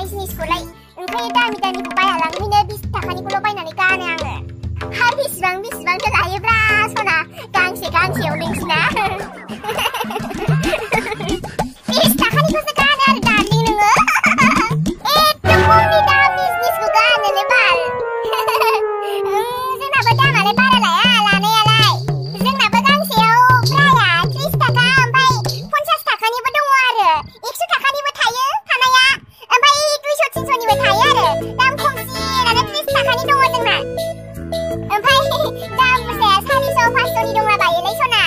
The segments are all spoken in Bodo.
थानाय जिनिसखौलाय ओमफ्राय दामि दामिखौ बाया लांफैनो 20 थाखानिखौल' बायनानै गानो आङो। हा बेसेबांथो लायोब्रा सना गांसेयाव नोंसिना 20 थाखानिखौसो गानो आरो डार्लिं नोङो एथ' खमनि दामनि जिनिसखौ गानोनो बाल जोंनाबो दामालाय बारा लाया लानायालाय जोंनाबो गांसेयाव ब्राया 30 थाखा ओमफ्राय 50 थाखानिबो दङ आरो 100 थाखानिबो थायो थानाया ओमफ्राय 200 300निबो थायो आरो दाम खमसिनानो 30 थाखानि दङ जोंना ओमफ्राय दाम बुरजाया 400 500नि दंला बायोलै सना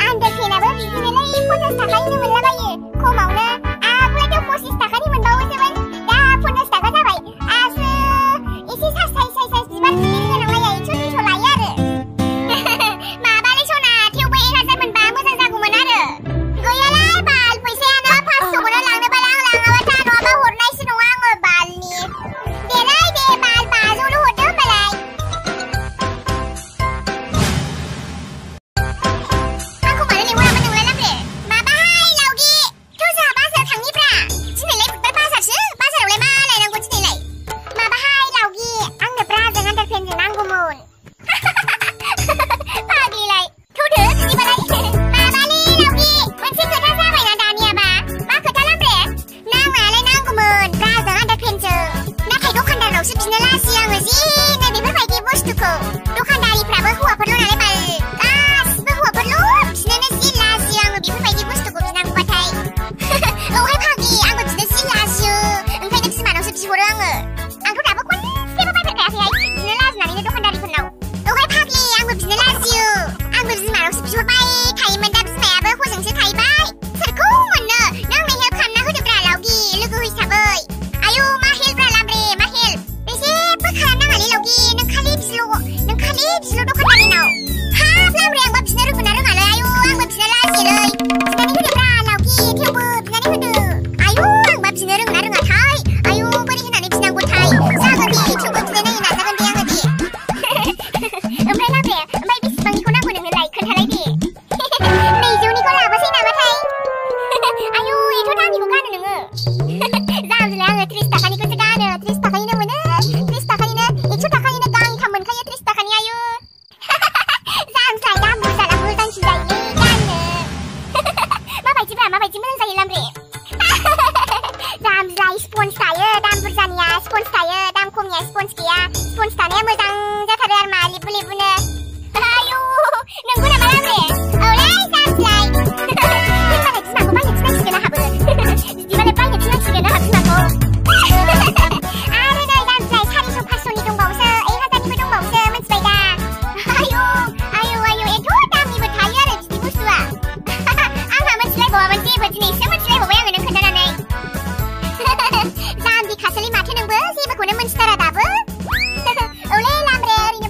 आन्दारपेनाबो बिदिनोलै 50 थाखानिनो मोनलाबायो खमावनो आगोलावथ' 25 थाखानि मोनबावोसोमोन दा 50 थाखा जाबाय आसो एसे साइज बिबार गिदिर गोनांलाय 100 लायो आरो माबालै सना थेवबो 1000 मोनबा मोजां जागौमोन आरो गैयालाय बाल फैसायानो 500खौनो लांनोबालाय आं लाङाबाथा नङाबा हरनायसो नङा आङो बालनि देलाय दे बाल 500ल' हरदो होमबालाय आंखौ मानो लेंहरामोन नोंलाय लाब्रे माबाहाय लावगि थ' जोंहा बाजाराव थांनिब्रा दिनैलाय बुधबार बाजारसो बाजारावलाय मा लायनांगौ दिनैलाय माबाहाय लावगि आंनो ब्राजों आन्दारपेनजों नांगौमोन फाग्लिलाय थौदो बिदिबालाय माबालै लावगि मोनसे खोथा जाबायना दानियाबा मा खोथा लाब्रे नांनायालाय नांगौमोन ब्राजों आन्दारपेनजों नाथाय दखानदारनावसो बिनो लाजियो आङो जिनो बेफोरबायदि बुस्थुखौ दखानदारिफ्राबो हौवाफोरल' नालाय बाल गासिबो हौवाफोरल' बिनोनो जि लाजियो आङो बेफोरबायदि बुस्थुखौ बिनांगौबाथाय औहाय फाग्लि आंबो बिनो जि लाजियो ओंखायनो बिमानावसो बिहरो आङो आंथ' दाबो खनसेबो बायफेरखायाखैहाय बिनो लाजिनानैनो दखानदारिफोरनाव औहाय फाग्लि आंबो बिनो लाजियो आंबो बिमानावसो बिहरबाय थायोमोन दा बिमायाबो हजोंसो थाहैबाय सोरखौ मोननो नों आंनो हेल्प खालामना होदोब्रा लावगि लोगो हिसाबै आयौ मा हेल्पब्रा लाब्रे मा हेल्प जेबो खालामनाङालै लावगि नों खालि बिल' दखानदारिनाव हाब लाब्रे आंबा बिनो रोंगोन ना रोङालै आयौ आंबो बिनो लाजियोलै बिनानै होदोब्रा लावगि थेवबो बिनानै होदो आयौ आंबा बिनो रोंगोन ना रोङाथाय आयौ बोरै होनानै बिनांगौथाय जागोन दे थेवबो बिनो नायनो नाजागोन दे आङो दे ओमफ्राय लाब्रे ओमफ्राय बेसेबांनिखौ नांगौ नोंनोलाय खोन्थालाय दे 200निखौ लाबोसै नामाथाय आयौ एथ' दामिखौ गानो नोङो जामबिलाय आङो 30 थाखानिखौसो गानो 30 थाखानिनो मोनो 30 थाखानिनो 100 थाखानिनो गांथाम मोनखायो 30 थाखानि आयु जामबिलाय दाम बुरजाना मोजांसिन जायोलै गाननो माबायदि मोजां जायो लाम्ब्रे जामबिलाय स्पन्ज थायो दाम बुरजानिया स्पन्ज थायो दाम खमनिया स्पन्ज गैया स्पन्ज थानाया मोजां जाथारो आरो मा लेबु-लेबुनो आयु नंगौ नामा लाम्ब्रे औलै जामबिलाय होनबालाय बिमाखौ बायनो थिनांसिगोन आंहाबो बिदिबालाय बायनो थिनांसिगोन आंहा बिमाखौ आरो नै जामबिलाय 400 500नि दंबावोसो 1000निबो दंबावोसो मिथिबाय दा आयु एथ' दामनिबो थायो आरो बिदि बुस्थुआ आंहा मिथिलायबावामोन जेबो दिनैसो मिथिलायबावबाय आङो नों खोन्थानानै जाम्बि खासोलै माथो नोंबो जेबोखौनो मिथिथारा दाबो औलै लाम्ब्रे ओरैनो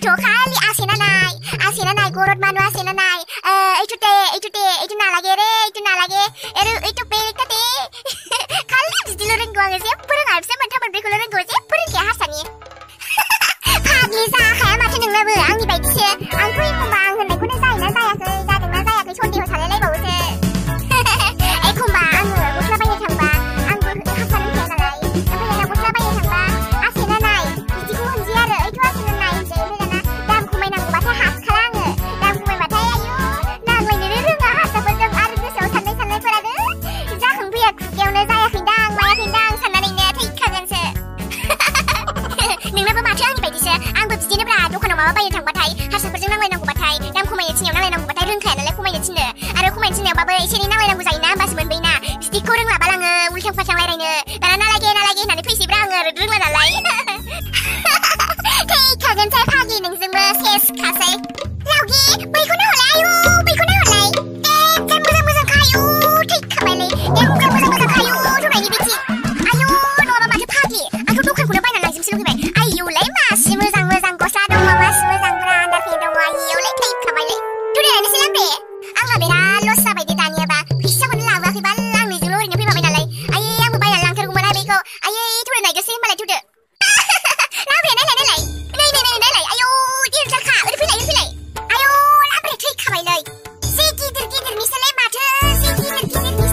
kali asinanai gorot manu asinanai itu na lagi re itu na lagi itu pelik tadi kali di luring gua nggak sih perang apa sih mentah menteri luring gua sih perang kayak hasani pagi sah kayak macam nenglah berang di baik sih aku yang kumbang hendak guna saya ke chôn điều thằng lấy bầu chứ ấy không bà ăn rồi bút ra bao nhiêu thằng bà ăn bữa hấp dẫn thế nào đấy bây giờ là bút ra bao nhiêu thằng bà ăn xin này chỉ cũng hơn gì rồi ấy cho xin này chứ bây giờ na đam không mày nàng của bà thay hạt khang rồi đam không mày bà thay ayu nàng mày nhớ rừng hạtแต่เป็นเรื่องอะไรเสียวสันเลยเพื่อนเด้อจ้าของเบียกเกี่ยวเลยใจอยากขึ้นดังมาอยากขึ้นดังสันอะไรเนี่ยที่ขัดกันเสียหนึ่งแล้วประมาณเชื่อนี่ไปดิเสียอังแบบจีนนี่ปลาทุกคนออกมาว่าไปทางบัดไทยหาสันเป็นเรื่องนั่งเลยนางกูบัดไทยดำคุมายชินเนียวนั่งเลยนางกูบัดไทยเรื่องแขนนั่นแหละคุมายชินเนออาร์คุมายชินเนียวบ้าเบย์ชินนี่นั่งเลยนางกูใจน้ำบาสเหมือนใบหน้าสติ๊กโก้เรื่องหลับบ้าลังวุ้นแข็งฟังอะไรเนอแต่น่ารักนั่นในพี่สิบร่างเรื่องอะไรที่ขัดกันใจพากีหนึ่งซึ่งเบอร์เซสคาเซ่เหล่ากีไปคนหน้าอะไรอยู่ไปคนหน้าอะไรจันมือสังขายอยู่ที่ขับไปเลยยังจันมือสังขายอยู่ทุกไหนนี่บิจิอายุนัวมาที่พากีทุกคนคุณเอาไปนั่นอะไรซิมซิมขึ้นไปอายุเลยมาซิมือสังก็ซาดงมาซิมือสังกรานดาฟินดงวายิวเลยที่ขับไปเลยดูเดี๋ยวนี่สิลังเบอังมาเบราลอสซาไปดิตานีบ้าพิชชาคนลาวาคือบ้านลังนี่จึงรู้นี่พี่มาไม่นั่นเลยไอ้ยังมือไปนั่นลังเธอกูมาได้ไหมก็ไอ้ทุกไหนก็ซิมาเลยทุกเด้อลาเบรได้เลยอายุยืนสักขาพี่ไหนอายุลาเบรที่ขับไปเลยซีกีดิมิสเลมาเธอซีกีดิมิส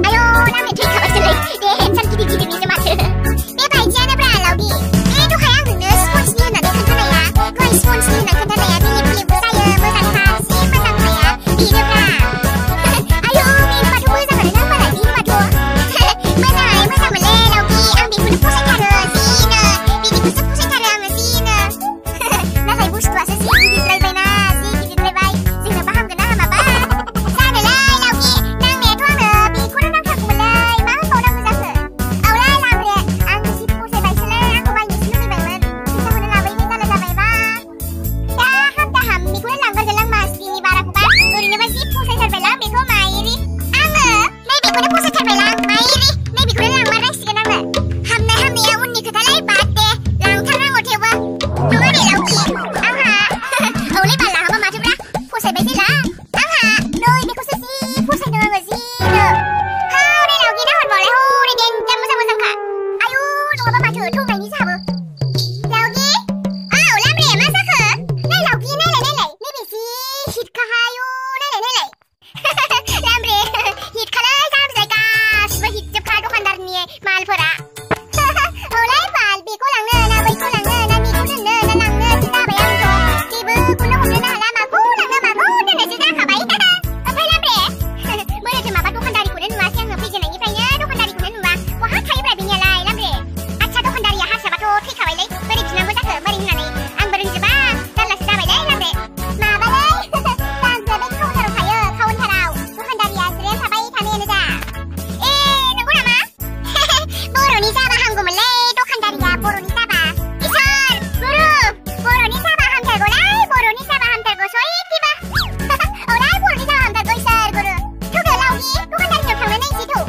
อายุลาเบรที่ขับไปเลยเดี๋ยวเห็นฉันกีดิมิสมาเธอเดี๋ยวไปเจ้าเนี่ยปลาเราดีทุกใครอ่างหนึ่งเนื้อสปอนซ์นี่น่ะเด็กขันทนายะก็สปอนซ์นี่น่ะขันทนายะที่ยิบมือใส่มือสังขาซีมือสังขายะดีเดียวปลาอายุมีมาทุกมือสังขายนั่งมาไหนดีมาทัวเมื่อสังเหมือนเล่เราดีอ่างดีคุณผู้ใช้การเนอซีเนอดีคุณผู้ใช้การเนอซีเนอน่าใส่บูสตัวซีดีไตรไปนะซีดีไตรไปสิ่งเหล่าบ้าห้ามกันนะมาบ้าซาเนเลยเราดีนั่งเนทั่วเนอบีคุณนั่งขับกูเลยมาเขานั่งมือจับเถอะเอาเลยลามเลยอ่างซีผู้ใช้ใบเฉลยอ่างกูใบยิ่งซื้อไม่แบ่งมันซีคนนั้นลาไปนี่กันเลยจะไปบ้าdah ham mi kulan lang galang mas ini bara ku ba uri ne basi pu sai sarbe lang beko mairi ang nei beko ne pu sai sarbe lang mairi nei beko ne lang marang sigan ang ham ne ya unni ka thalai batte lang thang ngo thewa thunga de lang ki ang ha ole ba la ha ma thubra pu sai bai si la ang ha noi beko sai si pu sai no nga si no ha nei lang ki na hot bo lai ho ni den jam mu sang ka ayu no ba ma thu thung nai ni sa bo lao ki ao lam re ma sa kha nei lao ki nei lai ni bi si hit ka ha yu nei lai lam re hit khala sam sai ka swa hit jab kha dokandar ni mal phora olai bal bi ko lang ne na bai ko lang ne na ni ko ne na nang ne si ta bai ang ko si bu ku no ko na la ma ko lang ne ma ko ne si ta ka bai apai lam reเมื่อจะมาบัดdokandari ku ne nu ma siang ngi je na ni pai ne dokandari ku ne nu ma wa ha thai bai bi ne lai lam re acha dokandari ya ha sa ba to thi ka bai lai bari jina mo ta ka bari na ni ang bari je ba dan la si ta bai lai lam reมาบ้าเลยตามเจอเป็นเข้าทารกไทยเข้าวันทาราวทุกคนดาริยาเรียนทำไปทำเองนะจ๊ะนึกว่ามาโบโรนิซาบะฮัมกุมเล่ทุกคนดาริยาโบโรนิซาบะอิชอนกูรูโบโรนิซาบะฮัมเทอร์โกไลโบโรนิซาบะฮัมเทอร์โกช่วยที่บ้าโอ้ได้โบโรนิซาบะฮัมเทอร์โกอิชอนกูรูทุกเดือนเราดีทุกคนดาริยาทำในสิถูก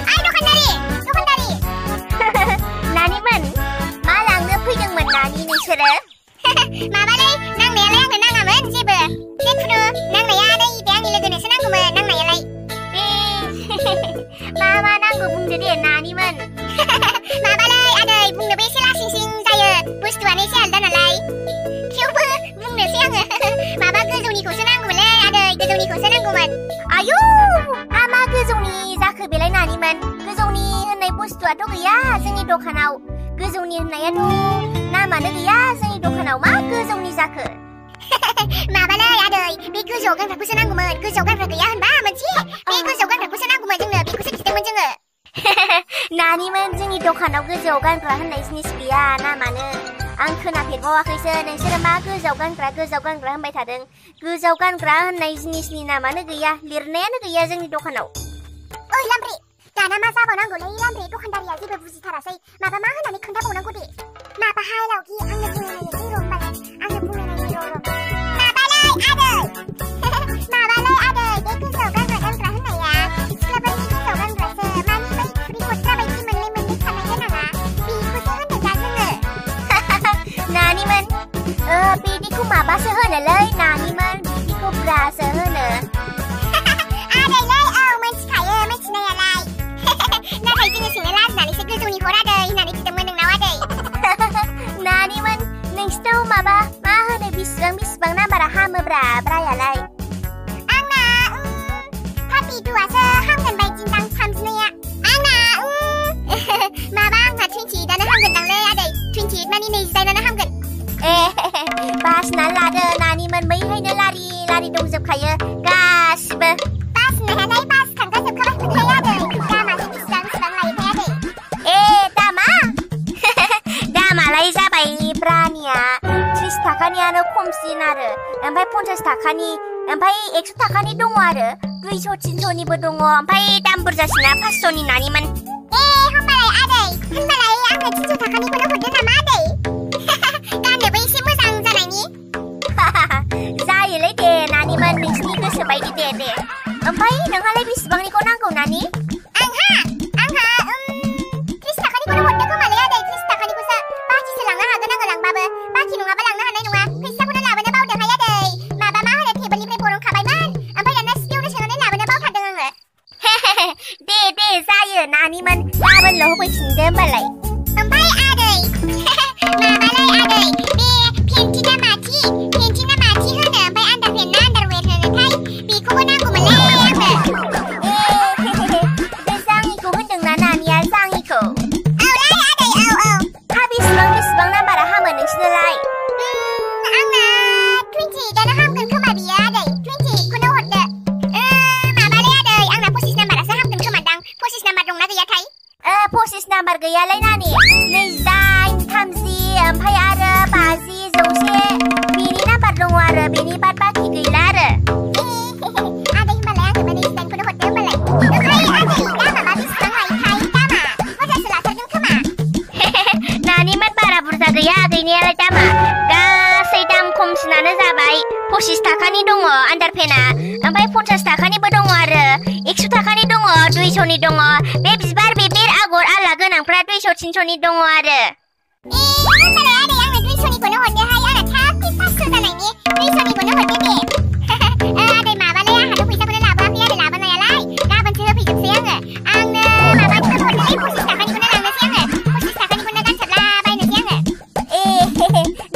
ไอ้ทุกคนดารินานี่มันมาหลังเนื้อพึ่งยังเหมือนนานี่นี่เชื่อมาบ้าเลยนั่งเลี้ยงเลี้ยงนั่งอ่ะเหมือนจีเบอร์เช็ดคุณนั่งไหนอ่ะได้แบงนี่เลยตัวเนี่ยฉันนั่งกูมานั่งไหนอะไรมานั่งกูบุ้งเดี๋ยวนานี่มันมาบ้าเลยอะเดี๋ยวบุ้งเดี๋ยวไปเสียละซิงใจบุษตัวนี้เสียด้านอะไรเที่ยวบุ้งเดี๋ยวเสียงมาบ้าคือตรงนี้กูฉันนั่งกูเลยอะเดี๋ยวคือตรงนี้กูฉันนั่งกูมันอายุอามาคือตรงนี้จะคือเป็นไรนานี่มันคือตรงนี้ในบุษตัวทุกอย่างซึ่งนี่ดูขนาดคือตรงนี้ในอันนู้นน้ามันนึกยาซึ่งนี่ดูขนาดมากคือตรงนี้จะคือมาบ้าเลยอะเดี๋ยวบีกูโจกันกับกูฉันนั่งกูมันกูโจกันกับกูยันบ้ามันชี้บีกูโจกันกับกูฉันนั่งกูมันจังเลยบีกูฉันคิดมันจังเลยนานี่มันจึงนี่ดูขนาดกูโจกันกับฮันในสนิสกี้น้ามันเนออังคือนาผิดเพราะว่าเคยเจอในเชื่อมากูโจกันกับฮันไปถ่ายดึงกูโจกันกับฮันในสนิสนี่น้ามันนึกยาลิร์เน่นึกยาจึงนี่ดูขนาดโอ้ยลัมบรีจานามาซาบอนังกูเลยลัมบรีทุกคนดาริยาที่เป็นผู้สิทธาราศัยมาบ้ามาขนาดนี้คนทับโบนังกูดิมาบ้าให้เรากี้อังเงินพูดอะไรที่รวมไปอังเงินพูดอะไรที่รวมมาบ้าเลยอะเดย์มาบ้าเลยอะเดย์เด็กคือโจกันกับฮันไหนยะแล้วเป็นนี่คือโจกันกับเซอร์มานี่ไม่บีกดจะไปที่มันเลยมันไม่ทำอะไรกันนะบีกูเซอร์ฮันเด็กกันเสนอนานี่มัน बिदिखौ माबासो होनोलै नानिमोन बिदिखौ ब्रासो होनो आदैलै मिथिखायो मिथिनायालाय नाथाय जोङो सोंनो लाजिनानैसो गोजौनि हर आदै होननानै बिदोंमोन नोंनाव आदै नानिमोन नोंसिनाव माबा मा होनो बेसेबां नाम्बारा हामोब्रा ब्रायालाय आंना 32आसो हामगोन बायदिदां 32आ आंना माबा आंहा 28आनो हामगोनदांलै आदै 28 मानि 28आनो हामगोन बासिनानै लादो नानिमोन बैहायनो लारि दंजोबखायो गासिबो बासिनायालाय बासिखांगाजोबखाबाय आदै दामासो बेसेबां लायोथाय आदै दामालाय जाबाय ब्रानिया 30 थाखानियानो खमसिन आरो ओमफ्राय 50 थाखानि ओमफ्राय 100 थाखानि दङ आरो 200 300निबो दङ ओमफ्राय दाम बुरजासिना 500नि नानिमोन होमबालाय आदै होमबालाय आंनो 300 थाखानिखौनो हरदो नामा आदै गाननोबो एसे मोजां जानायनि जायोलै दे नानिमोन नोंसिनि गोसो बायदि दे ओमफ्राय नोंहालाय बेसेबांनिखौ नांगौ नानि आंहा 30 थाखानिखौनो हरदो खोमालै आदै 30 थाखानिखौसो बाखिसो लांनो हागोन आङो लांबाबो बाखि नङाबा लांनो हानाय नङा फैसाखौनो लाबोनो बावदोंहाय आदै माबा मा होनो टेबोलनिफ्राय बरनखाबायमोन ओमफ्राय दाना सिपियावनो सोनानै लाबोनो बावथारदों आङो दे जायो नानिमोन गाबोनल' होफैफिनदो होमबालाय ओमफ्राय आदै माबालै आदै बे पेन्टिना माथि होनो ओमफ्राय आन्डारपेन्ट ना आन्डारवेर होनोथाय बेखौबो नांगौमोनलै आंनो बे जाङिखौ होनदोंना नानिया जाङिखौ औलै आदै औ हा बेसेबां नाम्बारा हामो नोंसिनोलाय आंना 28आनो हामगोन खोमा बियो आदै 28खौनो हरदो माबालै आदै आंना 25 नाम्बारासो हामगोन खोमादां 25 नाम्बार दंना गैयाथाय 25 नाम्बार गैयालै नानि 28 30 ओमफ्राय आरो 50 100 बेनि नाम्बार दङ आरो बेनि बाद बाखि गैला आरो आदै होमबालाय आंनो 28खौनो हरदो होमबालाय ओमफ्राय आदै दामा बेसेबां लायोथाय दामा बुरजासो लाथारगोन खोमा नानिमोन बारा बुरजा गैया गैनायालाय दामा गासै दाम खमसिनानो जाबाय 25 थाखानि दङ आन्डारपेन्टआ ओमफ्राय 50 थाखानिबो दङ आरो 100 थाखानि दङ 200नि दङ बे बिबार बेबेर आगर आला गोनांफ्रा 200 300नि दङ आरो होमबालाय आदै आंनो 200निखौनो हरदोहाय आंना थाबै 500 जानायनि 200निखौनो हरदो दे आदै माबालै आंहाथ' फैसाखौनो लाबोआखै आरो लाबोनायालाय गाबोनसो होफैजोबसै आंनो माबानिखौनो हरदोलै 25 थाखानिखौनो लांनोसै आङो 25 थाखानिखौनो गानसाबला बायनोसै आङो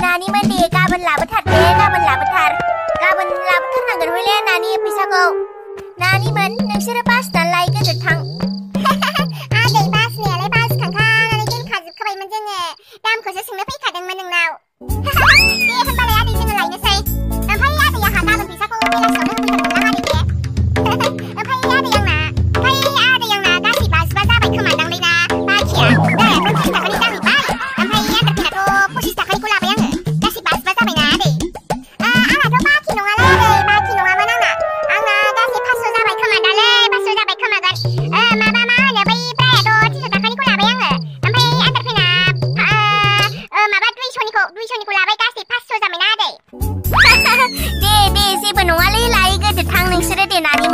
नानिमोन दे गाबोन लाबोथार लाबोथारनांगोन हयले नानि फैसाखौ नानिमोन नोंसोरो बासिनानै लाय गोदो थां आदै बासिनायालाय बासिखांखानानै दोनखाजोबखाबायमोन जोङो दामखौसो सोंनो फैखादोंमोन नोंनाव दे होमबालाय आदै जोङो लायनोसै ओमफ्राय आदै आंहा गाबोन फैसाखौ बेलासियावनो होफैथारगोनदां आदै दे ओमफ्राय आदै आंना गासै 55 जाबाय खोमादांलै ना बाखिया दायाथ' 30 थाखानि जाहैबाय ओमफ्राय आन्डारपेन्टआथ' 25 थाखानिखौ लाबाय आङो गासै 55 जाबायना आदै आंहाथ' बाखि नङालै आदै बाखि नङामोन आंना गासै 500 जाबाय खोमादांलै 500 जाबाय खोमागोन माबा मा होनो बै ब्रायाथ' 300 थाखानिखौ लाबाय आङो ओमफ्राय आन्डारपेन्टआ माबा 200निखौ लाबाय गासै 500 जाबायना आदै दे जेबो नङालै लाय गोदो थां नोंसोरो दे नानि